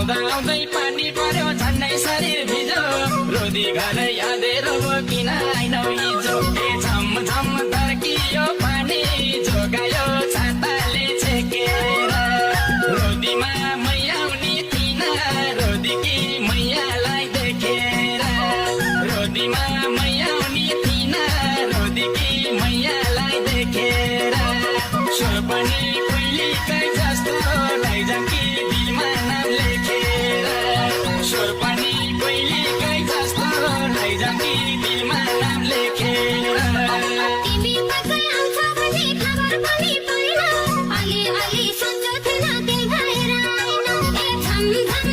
आउँदा आउँदै पानी पर्यो झन्डै शरीर भिजो रोदी घर यादेर किन आइनौ हिजो ए झम झम तर्कियो पानी जोगायो छाताले छेकेर रोदीमा मैयाउनी थिन रोदीकी मैयालाई देखेर रोदीमा मैयाउनी थिन रोदीकी मैयालाई देखेर स्वर पनि कुइलीकै जस्तो लैजाकी दिलमा नाम लेखेर स्वर पनि कुइलीकै जस्तो लैजाकी दिलमा नाम लेखेर तिमी कतै आउँछ भन्ने खबर पनि पाइन अलि अलि सोच्यो थिएन त्यही भएर आइन ए झम झम